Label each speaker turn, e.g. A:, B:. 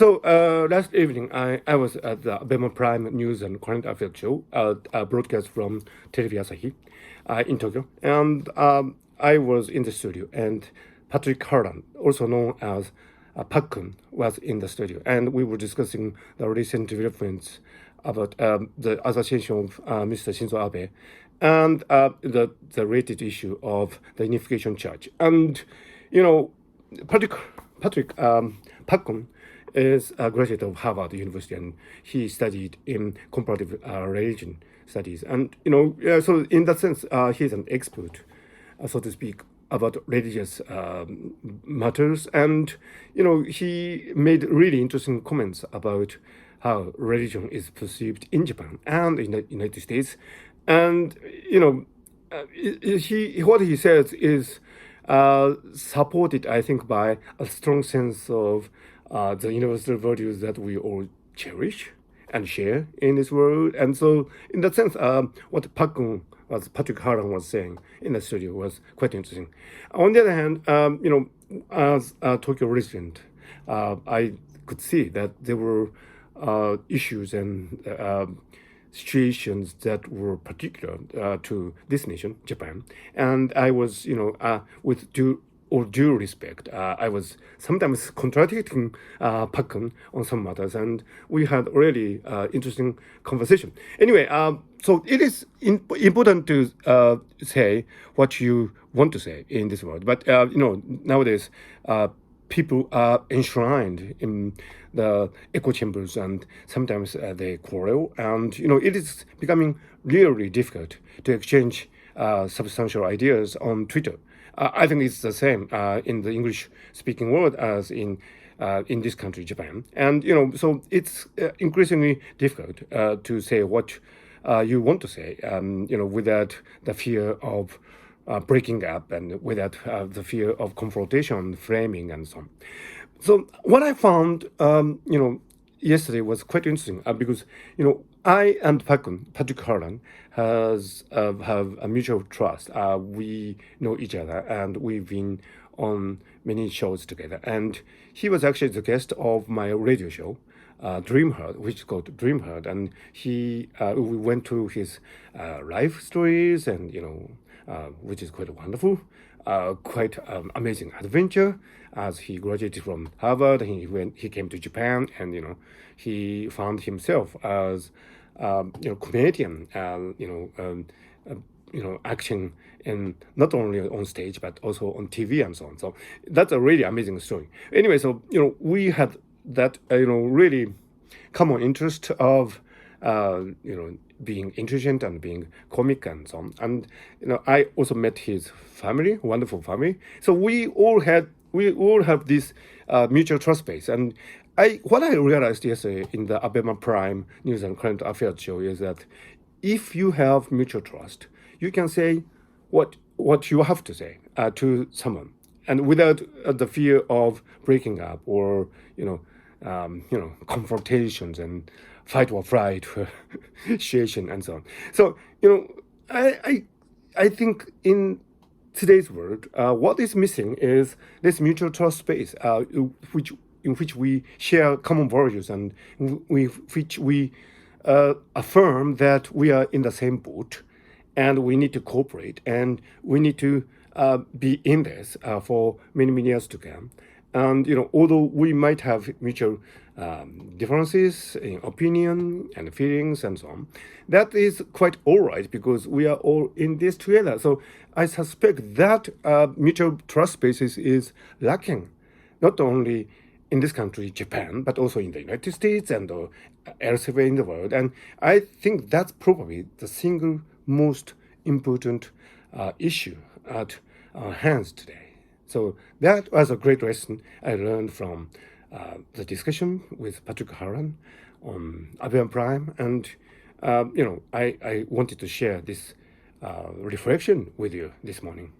A: Last evening, I was at the Abema Prime News and Current Affairs show, broadcast from Television Asahi in Tokyo. And I was in the studio, and Patrick Harlan, also known as Park-kun, was in the studio. And we were discussing the recent developments about the assassination of Mr. Shinzo Abe and the related issue of the unification charge. And, Patrick Park-kun is a graduate of Harvard University, and he studied in comparative religion studies. And so in that sense, he's an expert, so to speak, about religious matters. And he made really interesting comments about how religion is perceived in Japan and in the United States. And what he says is supported, I think, by a strong sense of the universal values that we all cherish and share in this world. And so, in that sense, what Patrick Harlan was saying in the studio was quite interesting. On the other hand, as a Tokyo resident, I could see that there were issues and situations that were particular to this nation, Japan. And I was, with due respect, I was sometimes contradicting Park-kun on some matters, and we had really interesting conversation. Anyway, so it is important to say what you want to say in this world. But nowadays, people are enshrined in the echo chambers, and sometimes they quarrel, and it is becoming really difficult to exchange substantial ideas on Twitter. I think it's the same in the English-speaking world as in this country, Japan. And so it's increasingly difficult to say what you want to say, without the fear of breaking up and without the fear of confrontation, framing, and so on. So what I found, yesterday was quite interesting because, I and Patrick Harlan, have a mutual trust. We know each other, and we've been on many shows together. And he was actually the guest of my radio show, Dream Heard, which is called Dream Heard. And we went through his life stories, and which is quite wonderful, quite amazing adventure. As he graduated from Harvard, he came to Japan, and he found himself as comedian, acting in not only on stage but also on TV and so on. So that's a really amazing story. Anyway, so we had that really common interest of being intelligent and being comic and so on. And I also met his family, wonderful family. So we all have this mutual trust base. And what I realized yesterday in the Abema Prime News and Current Affairs show is that if you have mutual trust, you can say what you have to say to someone, and without the fear of breaking up or confrontations and fight or flight situation and so on. So I think in today's world, what is missing is this mutual trust space, in which we share common values, and which we affirm that we are in the same boat, and we need to cooperate, and we need to be in this for many years to come. And although we might have mutual differences in opinion and feelings and so on, that is quite all right because we are all in this together. So I suspect that mutual trust basis is lacking, not only in this country, Japan, but also in the United States and elsewhere in the world. And I think that's probably the single most important issue at our hands today. So that was a great lesson I learned from the discussion with Patrick Harlan on Abema Prime. And, I wanted to share this reflection with you this morning.